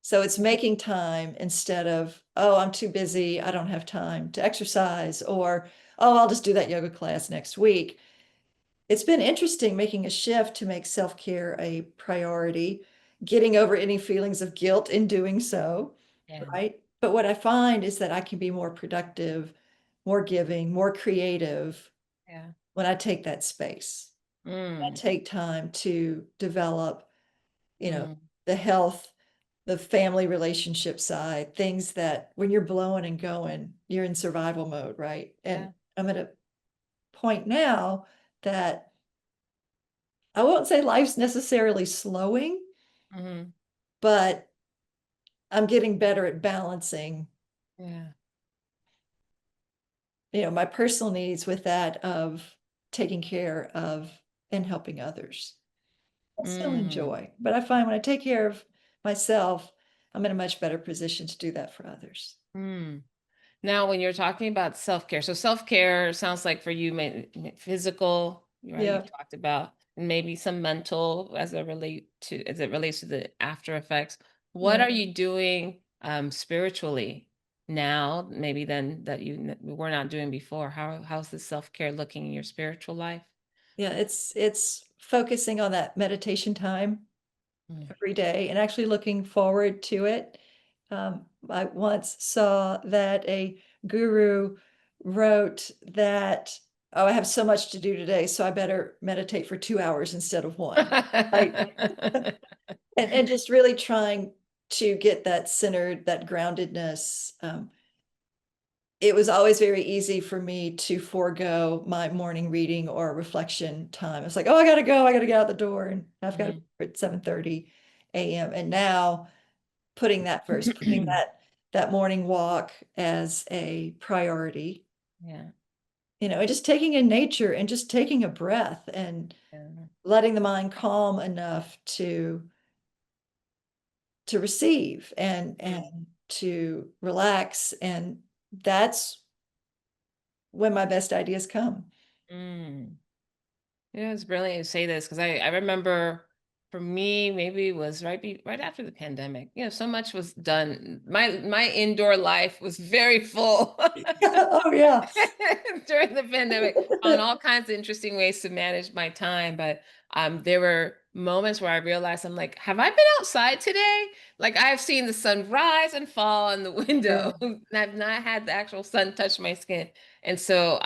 So it's making time instead of, oh, I'm too busy, I don't have time to exercise, or, oh, I'll just do that yoga class next week. It's been interesting making a shift to make self-care a priority, getting over any feelings of guilt in doing so, Yeah. right? But what I find is that I can be more productive, more giving, more creative Yeah. when I take that space. I Mm, take time to develop, you know, mm. the health, the family relationship side, things that when you're blowing and going, you're in survival mode, right? And Yeah. I'm at a point now that I won't say life's necessarily slowing, Hmm. but I'm getting better at balancing, Yeah. my personal needs with that of taking care of and helping others. I still Mm. enjoy, but I find when I take care of myself, I'm in a much better position to do that for others. Mm. Now, when you're talking about self-care, so self-care sounds like for you, physical, right? Yeah. You've talked about, and maybe some mental as it relates to the after effects. What Yeah. are you doing spiritually now, maybe then that were not doing before? How's the self-care looking in your spiritual life? Yeah. It's focusing on that meditation time Mm. every day and actually looking forward to it. I once saw that a guru wrote that, oh, I have so much to do today, so I better meditate for 2 hours instead of one. Right. And just really trying to get that centered, that groundedness. It was always very easy for me to forego my morning reading or reflection time. It's like, oh, I gotta go, I gotta get out the door, and I've got to be Mhm. here at 7:30 a.m. And now putting that first, putting that morning walk as a priority, Yeah. and just taking in nature and just taking a breath and Yeah. letting the mind calm enough to receive Mm. and to relax. And that's when my best ideas come. Mm. Yeah, it's brilliant you say this because I remember for me, maybe it was right after the pandemic. So much was done. My indoor life was very full Oh yeah. during the pandemic. Found all kinds of interesting ways to manage my time, but there were moments where I realized I'm like, have I been outside today? Like I've seen the sun rise and fall in the Yeah. window, and I've not had the actual sun touch my skin. And so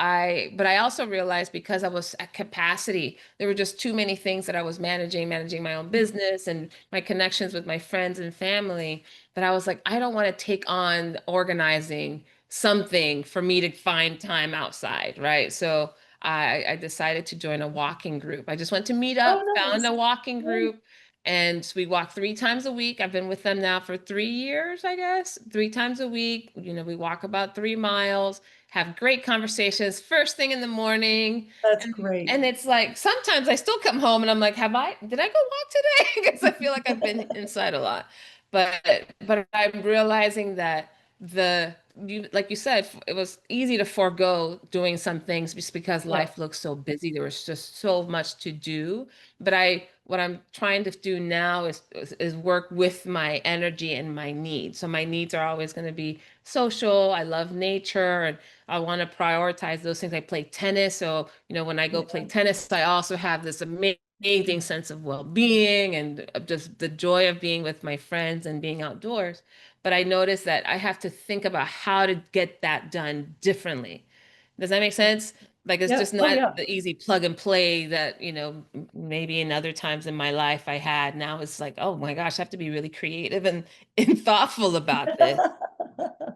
but I also realized because I was at capacity, there were just too many things that I was managing my own business and my connections with my friends and family, that I was like, I don't want to take on organizing something for me to find time outside, right? So I decided to join a walking group. I just went to meet Oh, up, found nice. a walking Yeah. group, and we walk 3 times a week. I've been with them now for 3 years, I guess. 3 times a week. We walk about 3 miles, have great conversations first thing in the morning. That's And great. it's like sometimes I still come home and I'm like, did I go walk today? Because I feel like I've been inside a lot. But I'm realizing that like you said, it was easy to forego doing some things just because Yeah. life looks so busy. There was just so much to do. But what I'm trying to do now is work with my energy and my needs. So my needs are always going to be social. I love nature and I want to prioritize those things. I play tennis. So, when I go play Yeah. tennis, I also have this amazing sense of well-being and just the joy of being with my friends and being outdoors. But I noticed that I have to think about how to get that done differently. Does that make sense? Like it's just Yep. Oh not yeah. the easy plug and play that, maybe in other times in my life I had. Now it's like, oh my gosh, I have to be really creative and thoughtful about this.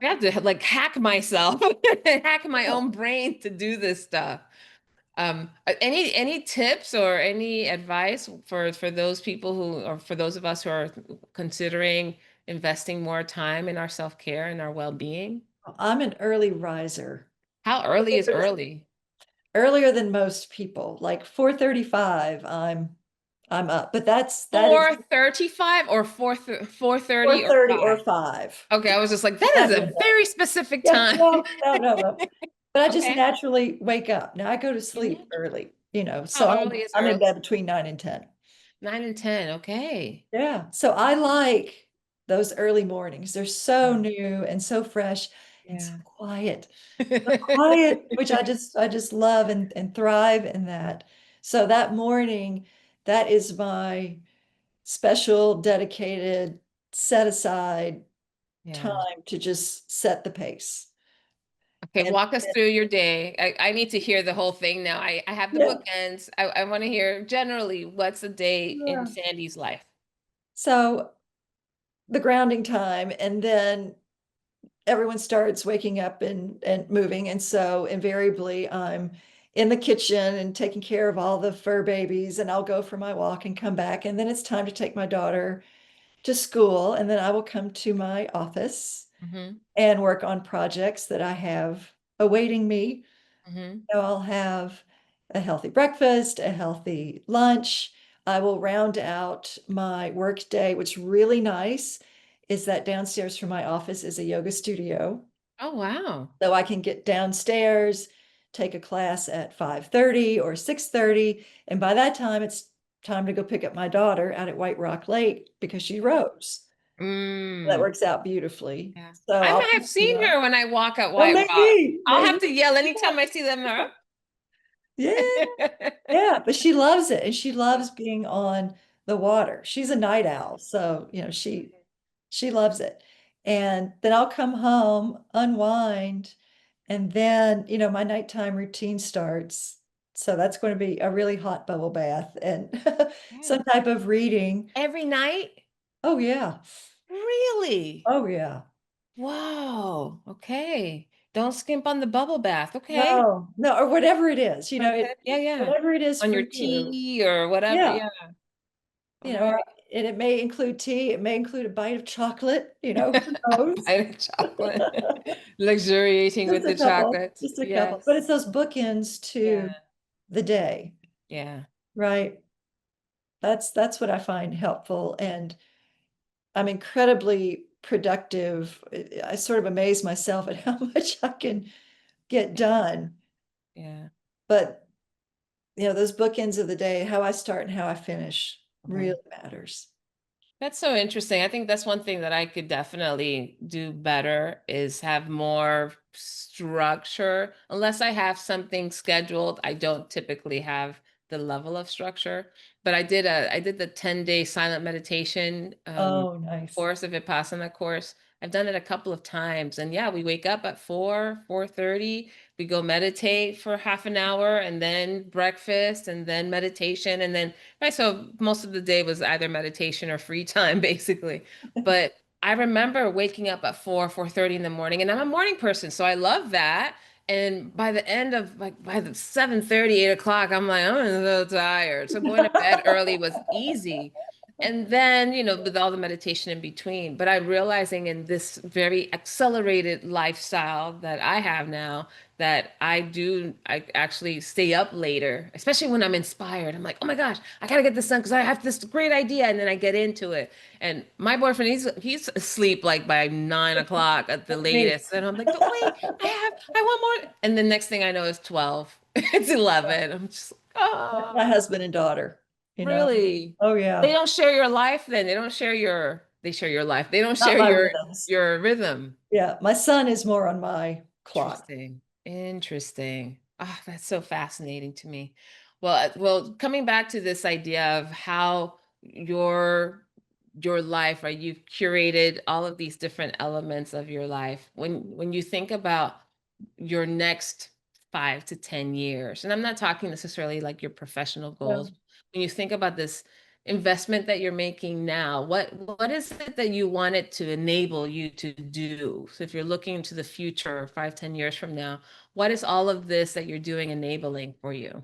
I have to like hack myself, hack my own brain to do this stuff. Any tips or any advice for those people who, or for those of us who are considering investing more time in our self-care and our well-being? I'm an early riser. How early is early? Earlier than most people, like 4:35, I'm up. But that is 4:35 or 4:30 or 4:30 or 5? 5. Okay, I was just like, In that is that a window. very specific Yeah, time. no, no, no, no. But I just Okay. naturally wake up. Now I go to sleep Imagine. early, so How I'm early is I'm in early? bed between 9 and 10. 9 and 10. Okay. Yeah. So I like those early mornings. They're so Yeah. new and so fresh and so Yeah. quiet. So quiet, which I just love and thrive in that. So that morning, that is my special, dedicated, set aside Yeah. time to just set the pace. Okay, And walk us through your day. I need to hear the whole thing now. I have the yeah, bookends. I want to hear generally what's a day in yeah. Sandy's life. So the grounding time, and then everyone starts waking up and moving. And so invariably I'm in the kitchen and taking care of all the fur babies, and I'll go for my walk and come back. And then it's time to take my daughter to school. And then I will come to my office Mm-hmm. and work on projects that I have awaiting me. Mm-hmm. So I'll have a healthy breakfast, a healthy lunch. I will round out my work day. What's really nice is that downstairs from my office is a yoga studio. Oh, wow. So I can get downstairs, take a class at 5:30 or 6:30. And by that time, it's time to go pick up my daughter out at White Rock Lake because she rows. That Mm. works out beautifully. Yeah. So I I'll might have pick her seen up. her when I walk at Oh, White Rock. maybe, I'll have maybe. to yell Yeah. anytime I see them. Huh? Yeah. Yeah, but she loves it and she loves being on the water. She's a night owl, so she loves it. And then I'll come home, unwind, and then, my nighttime routine starts. So that's going to be a really hot bubble bath and Yeah. some type of reading. Every night? Oh yeah. Really? Oh yeah. Wow. Okay. Don't skimp on the bubble bath. Okay. No, no, or whatever it is, Okay. Yeah, yeah. whatever it is On for your you. tea or whatever. Yeah. Yeah. All You know, right. and it may include tea, it may include a bite of chocolate, who knows? Bite of chocolate. Luxuriating with the chocolate. Just a couple, but Yes. it's those bookends Yeah. to the day, Yeah. right? That's what I find helpful, and I'm incredibly productive. I sort of amaze myself at how much I can get done. Yeah. But those bookends of the day, how I start and how I finish Mhm. really matters. That's so interesting. I think that's one thing that I could definitely do better is have more structure. Unless I have something scheduled, I don't typically have the level of structure. But I did the 10-day silent meditation Oh, nice. course, a Vipassana course. I've done it a couple of times. And yeah, we wake up at 4:30, we go meditate for half an hour and then breakfast and then meditation. And then, right, so most of the day was either meditation or free time, basically. But I remember waking up at 4:30 in the morning, and I'm a morning person, so I love that. And by the end of like by the 7:30, 8 o'clock, I'm like, I'm so tired. So going to bed early was easy. And then, with all the meditation in between, but I'm realizing in this very accelerated lifestyle that I have now that I actually stay up later, especially when I'm inspired. I'm like, oh my gosh, I gotta get this done because I have this great idea. And then I get into it. And my boyfriend, he's asleep like by 9 o'clock at the That's me. latest. And I'm like, but wait, I want more. And the next thing I know is 12. It's 11. I'm just, That's my oh. husband and daughter, you know. Really? Oh They yeah. don't share your life then. They share your life. They don't Not share my your rhythms. your rhythm. Yeah, my son is more on my clock. Interesting. Interesting. Ah, that's so fascinating to me. Well, coming back to this idea of how your life, right? You've curated all of these different elements of your life. When you think about your next 5 to 10 years, and I'm not talking necessarily like your professional Yeah. goals. When you think about this investment that you're making now, what is it that you want it to enable you to do? So if you're looking into the future 5, 10 years from now, what is all of this that you're doing enabling for you?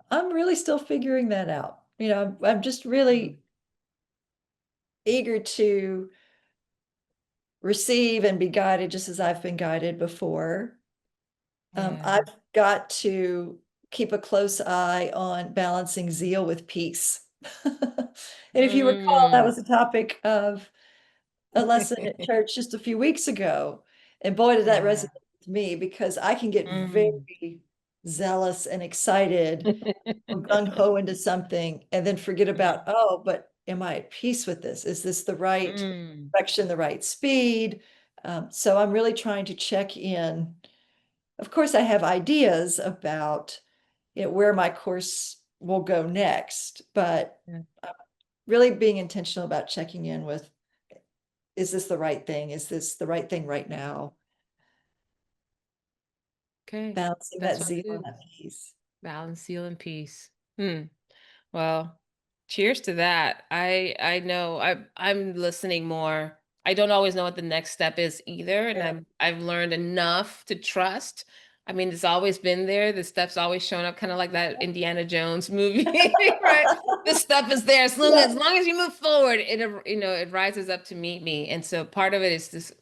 I'm really still figuring that out. I'm just Mm. really eager to receive and be guided just as I've been guided before. Yeah. I've got to keep a close eye on balancing zeal with peace. And if you recall, that Mm. was the topic of a lesson at church just a few weeks ago. And boy, did that Yeah. resonate with me because I can get Mm. very zealous and excited or gung ho into something and then forget about, oh, but am I at peace with this? Is this the right Mm. direction, the right speed? So I'm really trying to check in. Of course, I have ideas about where my course will go next, but Yeah. really being intentional about checking in with, is this the right thing? Is this the right thing right now? Okay. Balancing that That's what zeal I and do. that peace. Balance, seal, and peace. Hmm. Well, cheers to that. I know I'm listening more. I don't always know what the next step is either, and Yeah. I've learned enough to trust. I mean, it's always been there. The stuff's always shown up, kind of like that Indiana Jones movie, right? The stuff is there. Yeah. As long as you move forward, it rises up to meet me. And so part of it is this,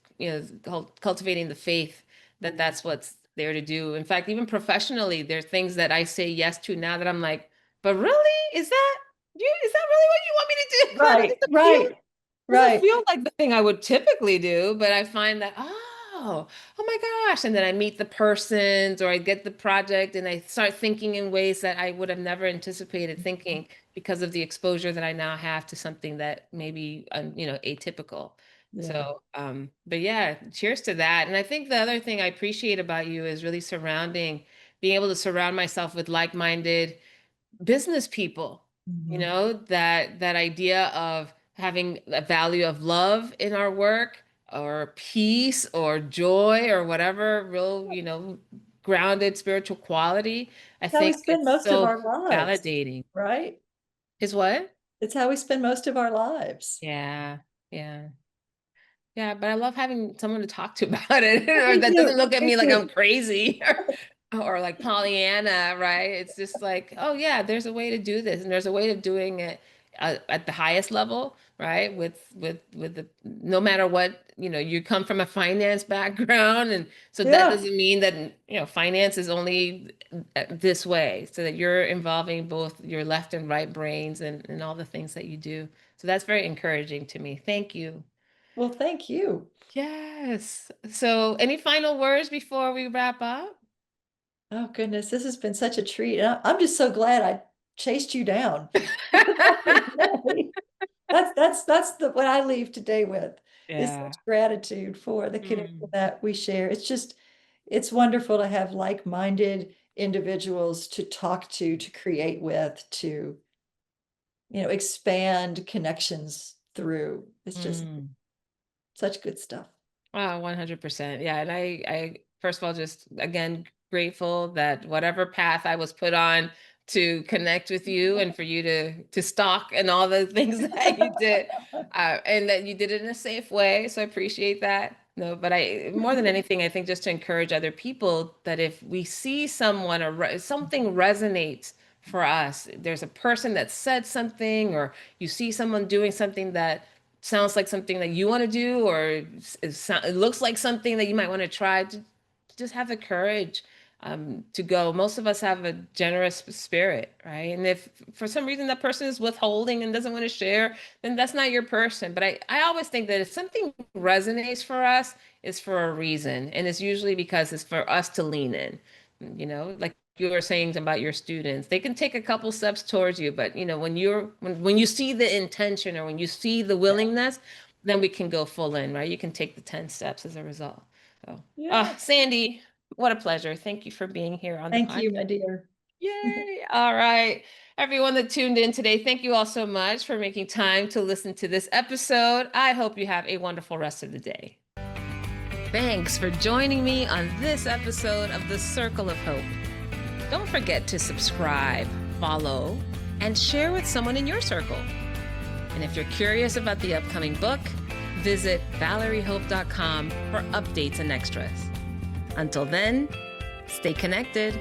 cultivating the faith that that's what's there to do. In fact, even professionally, there are things that I say yes to now that I'm like, but really, is that really what you want me to do? Like, Right, right, doesn't right. feel like the thing I would typically do, but I find that, oh my gosh. And then I meet the persons or I get the project and I start thinking in ways that I would have never anticipated thinking because of the exposure that I now have to something that maybe, atypical. Yeah. So, but yeah, cheers to that. And I think the other thing I appreciate about you is really being able to surround myself with like-minded business people, Mhm. that idea of having a value of love in our work or peace or joy or whatever real, grounded spiritual quality. I It's how we think spend it's most of so our lives, validating. right? Is what? It's how we spend most of our lives. Yeah. Yeah. Yeah, but I love having someone to talk to about it, Oh, or me that doesn't too. look at Me me like too. I'm crazy or like Pollyanna, right? It's just like, oh yeah, there's a way to do this, and there's a way of doing it at the highest level, right? With the no matter what, you come from a finance background, and so that Yeah. doesn't mean that finance is only this way, so that you're involving both your left and right brains and all the things that you do. So that's very encouraging to me. Thank you. Well, thank you. Yes. So, any final words before we wrap up? Oh, goodness, this has been such a treat. I'm just so glad I chased you down. That's what I leave today with is Yeah. such gratitude for the connection Mm, that we share. It's wonderful to have like-minded individuals to talk to create with, to, expand connections through. It's just mm. such good stuff. Wow, 100%. Yeah. And first of all, just again, grateful that whatever path I was put on to connect with you and for you to stalk and all the things that you did, and that you did it in a safe way. So I appreciate that. No, but more than anything, I think just to encourage other people that if we see someone or something resonates for us, there's a person that said something, or you see someone doing something that sounds like something that you want to do, or it looks like something that you might want to try, to just have the courage to go. Most of us have a generous spirit, right? And if for some reason that person is withholding and doesn't want to share, then that's not your person. But I always think that if something resonates for us, it's for a reason. And it's usually because it's for us to lean in, like you were saying about your students. They can take a couple steps towards you, but when you see the intention or when you see the Yeah. willingness, then we can go full in, right? You can take the 10 steps as a result. So, Yeah. Sandy, what a pleasure. Thank you for being here on the Thank podcast. you, my dear. Yay. All right. Everyone that tuned in today, thank you all so much for making time to listen to this episode. I hope you have a wonderful rest of the day. Thanks for joining me on this episode of The Circle of Hope. Don't forget to subscribe, follow, and share with someone in your circle. And if you're curious about the upcoming book, visit valeriehope.com for updates and extras. Until then, stay connected.